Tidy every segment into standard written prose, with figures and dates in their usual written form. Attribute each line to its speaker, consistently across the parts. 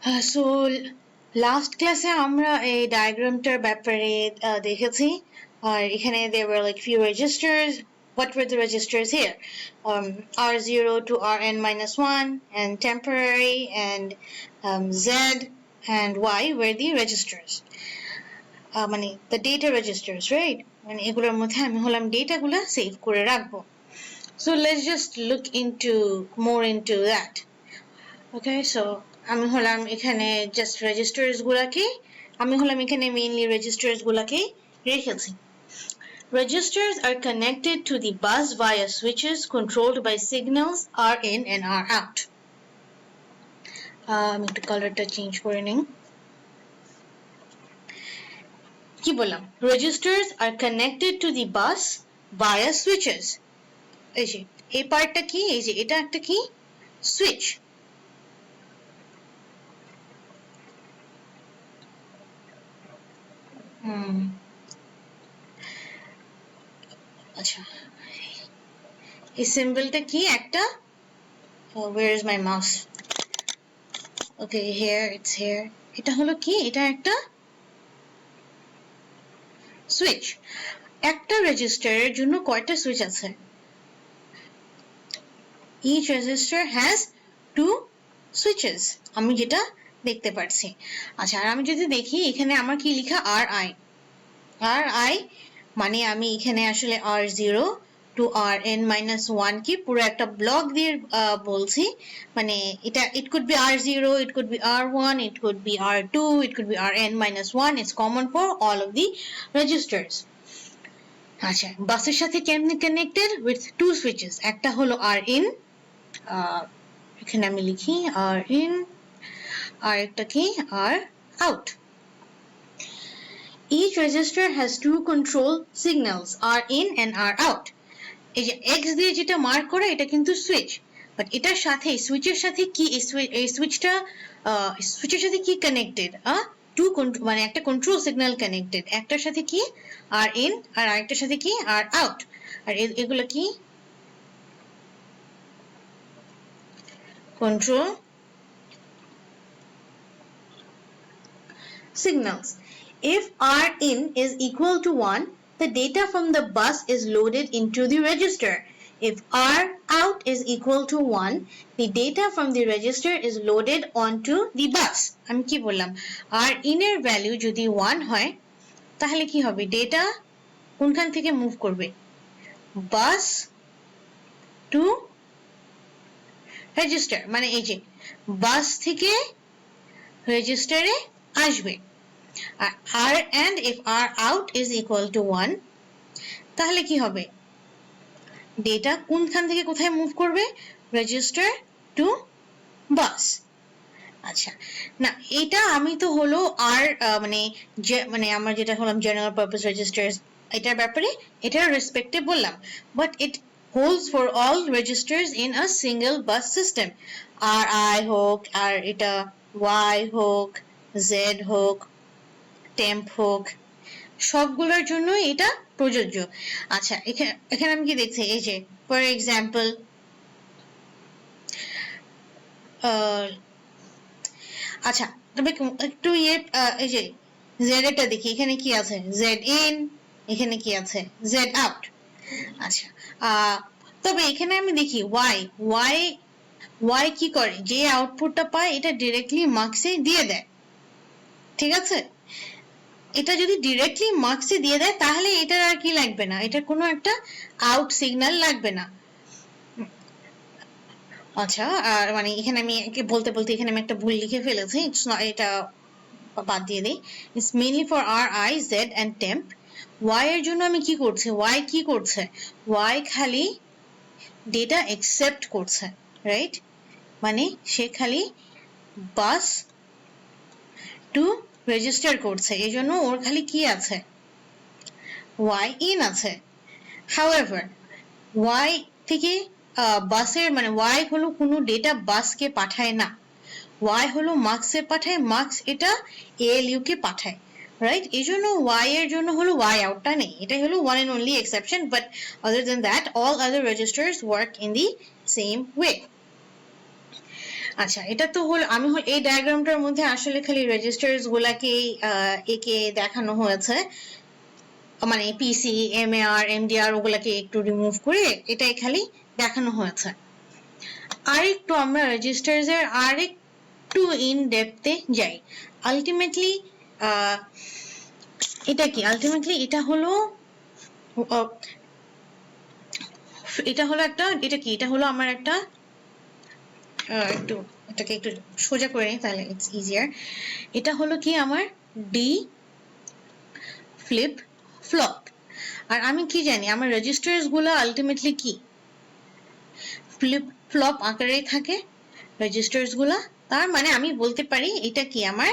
Speaker 1: So last class আমরা এই diagramটার ব্যাপারে দেখেছি আর এখানে there were like few registers. What were the registers here? R0 to Rn minus 1 and temporary and Z and Y were the registers. মানে the data registers, right? মানে এগুলোর মধ্যে আমি হলাম data গুলা save করে রাখবো. So let's just look into more into that. Okay, so আমি হলাম এখানে just registers গুলাকে আমি হলাম এখানে mainly registers গুলাকে রেখেছি. Registers are connected to the bus via switches controlled by signals R in and R out. আমি একটু কালারটা চেঞ্জ করে নিই. কি বললাম? Registers are connected to the bus via switches. এই যে এই পার্টটা কি? এই যে এটা একটা কি? Switch. আচ্ছা এই সিম্বলটা কি একটা where is my mouse? Okay, here it's here. এটা হলো কি? এটা একটা সুইচ. একটা রেজিস্টারের জন্য কয়টা সুইচ আছে? Each resistor has two switches. আমি যেটা দেখতে পাচ্ছি. আচ্ছা আর আমি যদি দেখি এখানে আমার কি লেখা RI. RI মানে আমি এখানে আসলে R0 to Rn minus 1 কি পুরো একটা ব্লক দিয়ে বলছি. মানে এটা it could be R0, it could be R1, it could be R2, it could be Rn minus 1. It's common for all of the registers. আচ্ছা বাসের সাথে কেমনে connected? With two switches. একটা হলো Rin, এখানে আমি লিখি Rin, আর একটা কি R out. Each resistor has two control signals, R in and R out. এই যে X দিয়ে যেটা মার্ক করা এটা কিন্তু সুইচ, বাট এটার সাথে সুইচের সাথে কি এই সুইচটা সুইচের সাথে কি কানেক্টেড? টু মানে একটা কন্ট্রোল সিগন্যাল কানেক্টেড, একটার সাথে কি আর ইন আর আরেকটার সাথে কি আর আউট. আর এগুলো কি control signals. If Rin is equal to 1, the data from the bus is loaded into the register. If R out is equal to 1, the data from the register is loaded onto the bus. আমি কি বললাম? R in এর value যদি 1 হয় তাহলে কি হবে? Data কোনখান থেকে মুভ করবে? Bus to register. মানে এই যে বাস থেকে রেজিস্টারে আসবে. আর and if R out is equal to 1 তাহলে কি হবে? ডেটা কোনখান থেকে কোথায় মুভ করবে? রেজিস্টার টু বাস. আচ্ছা না এটা আমি তো হলো আর মানে আমার যেটা হলাম জেনারেল পারপাস রেজিস্টার্স এটার ব্যাপারে এটার রেসপেক্টে বললাম, but it holds for all registers in a single bus system. RI হোক আর এটা Y হোক Z হোক টেম্প হোক সবগুলোর জন্য এটা প্রযোজ্য. আচ্ছা এখানে আমি কি দেখছি? এই যে ফর এক্সাম্পল আচ্ছা তবে একটু এই যে জেড এটা দেখি এখানে কি আছে? জেড ইন, এখানে কি আছে? Z out. আচ্ছা তবে এখানে আমি দেখি ওয়াই কি করে? যে আউটপুটটা পায় এটা ডিরেক্টলি মার্কসে দিয়ে দেয়. ঠিক আছে, এটা যদি ডিরেক্টলি মার্কসে দিয়ে দেয় তাহলে এটার আর কি লাগবে না, এটার কোনো একটা আউট সিগন্যাল লাগবে না. আচ্ছা আর মানে এখানে আমি বলতে বলতে এখানে আমি একটা ভুল লিখে ফেলেছি, এটা বাদ দিয়ে দিই. It's mainly for R I Z and temp. Y এর জন্য আমি কি করছি? ওয়াই কি করছে? ওয়াই খালি ডেটা অ্যাকসেপ্ট করছে, রাইট? মানে সে খালি বাস টু রেজিস্টার করছে, এই জন্য ওর খালি কি আছে? ওয়াই ইন আছে. হাউএভার ওয়াই থেকে বাসের মানে ওয়াই হলো কোনো ডেটা বাসকে পাঠায় না, ওয়াই হলো মার্কসে পাঠায়, মার্কস এটা এএলইউ কে পাঠায়, রাইট? এই জন্য ওয়াই এর জন্য হলো ওয়াই আউটটা নেই, এটাই হলো one and only exception, but other than that all other registers work in the same way. আচ্ছা, এটা তো হলো আমি এই ডায়াগ্রামটার মধ্যে আসলে খালি রেজিস্টার্স গুলাকে একে দেখানো হয়েছে, মানে পিসি, এমএআর, এমডিআর ওগুলাকে একটু রিমুভ করে এটাই খালি দেখানো হয়েছে। আর একটু আমরা রেজিস্টার্স এর আর একটু ইন ডেপথে যাই। আলটিমেটলি এটা কি? আলটিমেটলি এটা হলো একটা, এটা কি? এটা হলো আমার একটা একটু এটাকে একটু সোজা করে নিই তাহলে ইটস ইজিয়ার। এটা হলো কি আমার ডি ফ্লিপ ফ্লপ। আর আমি কি জানি আমার রেজিস্টার্স গুলো আলটিমেটলি কি ফ্লিপ ফ্লপ আকারেই থাকে রেজিস্টার্স গুলা। তার মানে আমি বলতে পারি এটা কি আমার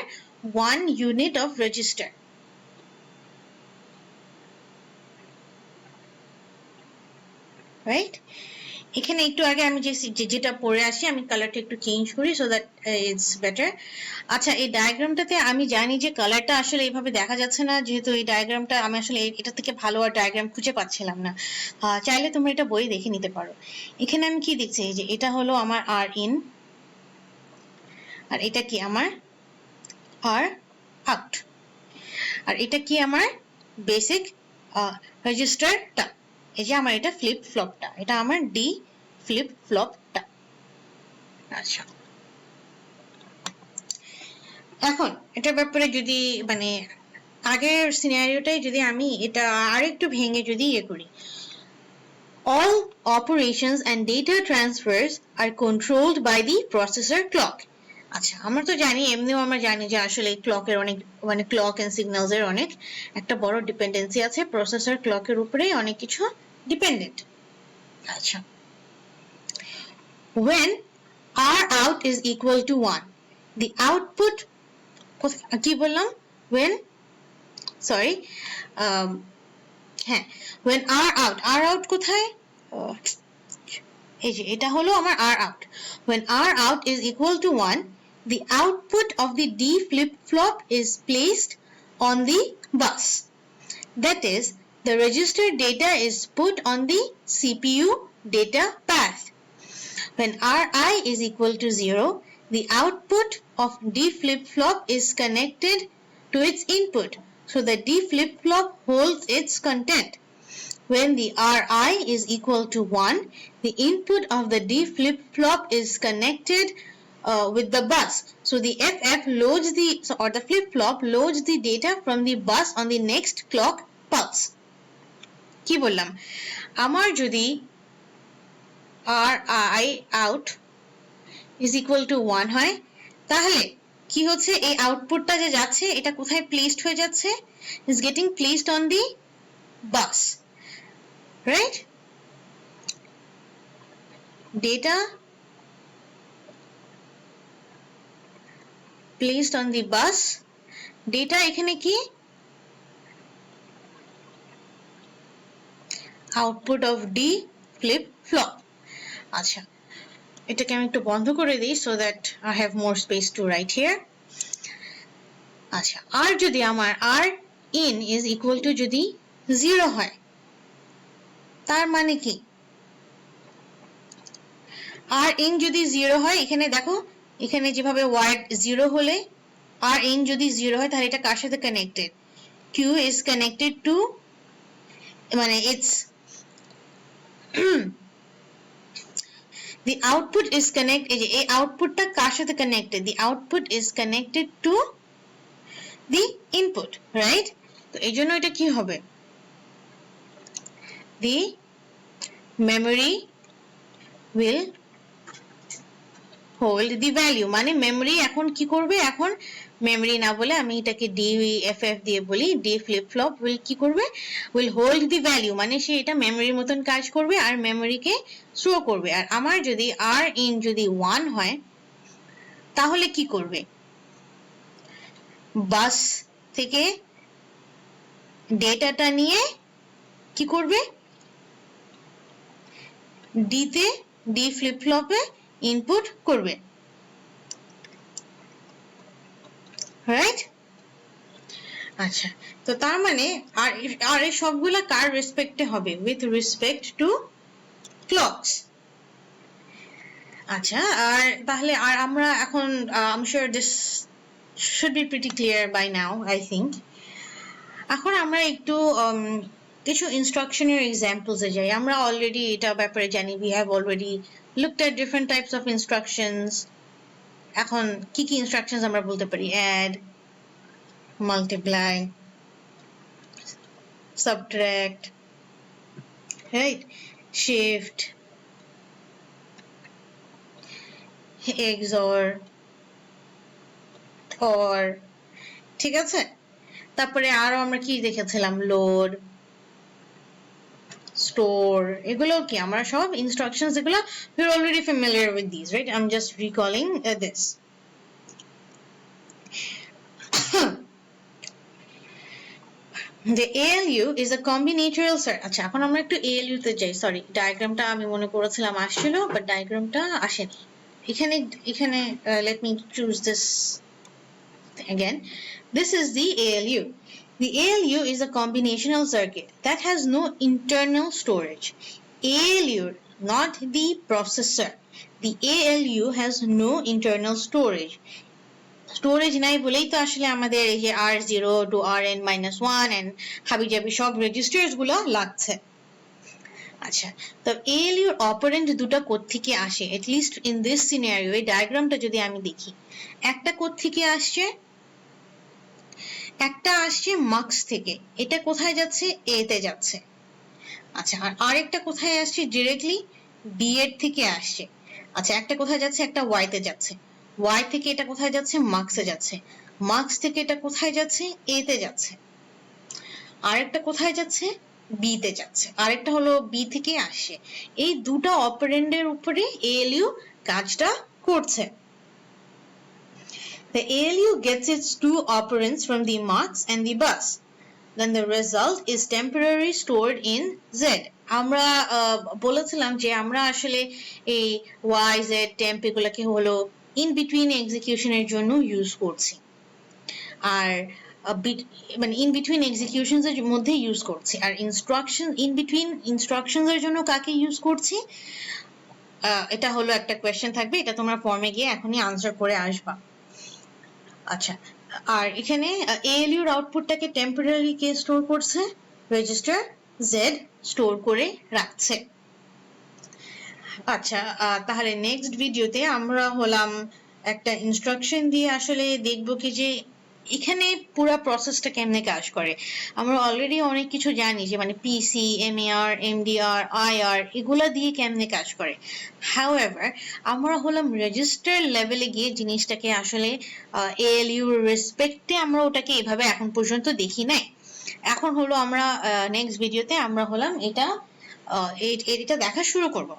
Speaker 1: 1 ইউনিট অফ রেজিস্টার। রাইট? এখানে একটু আগে আমি যেটা পড়ে আসি, আমি কালারটা একটু চেঞ্জ করি সো দ্যাট ইটস বেটার। আচ্ছা, এই ডায়াগ্রামটাতে আমি জানি যে কালারটা আসলে এইভাবে দেখা যাচ্ছে না, যেহেতু এই ডায়াগ্রামটা আমি আসলে এটা থেকে ভালো আর ডায়াগ্রাম খুঁজে পাচ্ছিলাম না। চাইলে তোমরা এটা বই দেখে নিতে পারো। এখানে আমি কি দেখছি, এই যে এটা হলো আমার আর ইন, আর এটা কি আমার আর আউট, আর এটা কি আমার বেসিক রেজিস্টারটা। এই যে আমার এটা ফ্লিপ ফ্লপটা, এটা আমার ডি ফ্লিপ ফ্লপটা। আচ্ছা, এখন এটার ব্যাপারে যদি মানে আগের সিনারিওটাই যদি আমি এটা আরেকটু ভেঙে যদি ইয়ে করি, all operations and data transfers are controlled by the processor clock. আচ্ছা, আমরা তো জানি, এমনিও আমরা জানি যে আসলে ক্লকের অনেক মানে ক্লক এন্ড সিগন্যালস এর অনেক একটা বড় ডিপেন্ডেন্সি আছে, প্রসেসর ক্লকের উপরেই অনেক কিছু ডিপেন্ডেন্ট। আচ্ছা, when r out is equal to 1, the output কি বললাম, when sorry হ্যাঁ when r out কোথায়, এই যে এটা হলো আমার r out. When r out is equal to 1, the output of the D flip-flop is placed on the bus. That is, the register data is put on the CPU data path. When Ri is equal to 0, the output of D flip-flop is connected to its input, so the D flip-flop holds its content. When the Ri is equal to 1, the input of the D flip-flop is connected with the bus. So the FF loads or the flip-flop loads the data from the bus on the next clock pulse. কি বললাম, আমার যদি Ri out is equal to 1 হয়, তাহলে কি হচ্ছে, এই আউটপুটটা যে যাচ্ছে এটা কোথায় প্লেসড হয়ে যাচ্ছে, is getting placed on the bus. Right? Data placed on the bus. Data এখানে কি, output of D flip flop. আচ্ছা, এটাকে আমি একটু বন্ধ করে দিই so that I have more space to write here. আচ্ছা, আর যদি আমার R in is equal to যদি 0 হয়, তার মানে কি, আর ইন যদি 0 হয়, এখানে দেখো এখানে যেভাবে ওয়ার্ড 0 হলে আর ইন যদি 0 হয় তাহলে এটা কার সাথে connected, Q is connected to মানে it's the output is connected, এই আউটপুটটা কার সাথে connected, the output is connected to the input, right? তো এই জন্য এটা কি হবে, the memory will hold the value, মানে মেমরি এখন কি করবে, এখন মেমরি না বলে আমি এটাকে DFF দিয়ে বলি, D flip flop will কি করবে, will hold the value, মানে সে এটা মেমরির মতন কাজ করবে আর মেমরিকে স্টোর করবে। আর আমার যদি R in যদি 1 হয় তাহলে কি করবে, বাস থেকে ডেটাটা নিয়ে কি করবে, ডিতে ডি ফ্লিপ ফ্লপে ইনপুট করবে, রাইট? আচ্ছা, তো তার মানে আর এই সবগুলা কার রেসপেক্টে হবে, উইথ রেসপেক্ট টু ক্লকস। আচ্ছা, আর তাহলে আর আমরা এখন I'm sure this should be pretty clear by now, I think. এখন আমরা একটু কিছু ইনস্ট্রাকশনের এক্সাম্পলস এ যাই। আমরা অলরেডি এটা ব্যাপারে জানি, we have already looked at different types of instructions. এখন কি কি ইনস্ট্রাকশনস আমরা বলতে পারি? add, multiply, subtract, right, shift, XOR, or, ঠিক আছে? তারপরে আরো আমরা কি দেখেছিলাম? লোড, স্টোর, এগুলো কি আমরা সব ইনস্ট্রাকশনস, এগুলো we're already familiar with these, right? I'm just recalling this. The ALU is a combinatorial circuit. আচ্ছা, এখন আমরা একটু ALU তে যাই। সরি, ডায়াগ্রামটা আমি মনে করেছিলাম আসছিল, বাট ডায়াগ্রামটা আসেনি। এখানে let me choose this again. This is the ALU. The ALU is a combinational circuit that has no internal storage. ALU, not the processor. The ALU has no internal storage. Storage নাই বলেই তো আসলে আমাদের এই যে R0 to Rn-1 and হাবিজাবি সব registers গুলো লাগছে। আচ্ছা, তো ALU এর অপারেন্ড দুটো কোথা থেকে আসে? at least in this scenario, এই ডায়াগ্রামটা যদি আমি দেখি, একটা কোথা থেকে আসছে? একটা আসছে মার্কস থেকে। এটা কোথায় যাচ্ছে? A তে যাচ্ছে। আচ্ছা, আর আরেকটা কোথায় আসছে? ডিরেক্টলি B এর থেকে আসছে। আচ্ছা, একটা কোথায় যাচ্ছে? একটা Y তে যাচ্ছে। Y থেকে এটা কোথায় যাচ্ছে? মার্কসে যাচ্ছে। মার্কস থেকে এটা কোথায় যাচ্ছে? A তে যাচ্ছে। আরেকটা কোথায় যাচ্ছে? B তে যাচ্ছে। আরেকটা হলো B থেকে আসে। এই দুটো অপারেন্ডের উপরে ALU কাজটা করছে। The ALU gets its two operands from the marks and the bus. Then the result is temporarily stored in Z. আমরা বলেছিলাম যে আমরা আসলে এই Y, Z, temp এগুলোকে হলো in between এক্সিকিউশনের জন্য ইউজ করছি। আর মানে in between executions এর মধ্যে ইউজ করছি। আর in between instructions এর জন্য কাকে ইউজ করছি? এটা হলো একটা কোয়েশ্চেন থাকবে, এটা তোমরা ফর্মে গিয়ে এখনই আনসার করে আসবা। আচ্ছা, আর এখানে ALU এর আউটপুটটাকে টেম্পোরারি কে স্টোর করছে? রেজিস্টার Z স্টোর করে রাখছে। আচ্ছা, তাহলে নেক্সট ভিডিওতে আমরা হলাম একটা ইনস্ট্রাকশন দিয়ে আসলে দেখবো কি যে এখানে পুরো প্রসেসটা কেমনে কাজ করে। আমরা অলরেডি অনেক কিছু জানি যে মানে PC, MAR, MDR, IR এগুলা দিয়ে কেমনে কাজ করে। হাউএভার আমরা হলাম রেজিস্টার লেভেলে গিয়ে জিনিসটাকে আসলে ALU রেসপেক্টে আমরা ওটাকে এভাবে এখন পর্যন্ত দেখি নাই। এখন হলো আমরা নেক্সট ভিডিওতে আমরা হলাম এটা দেখা শুরু করব।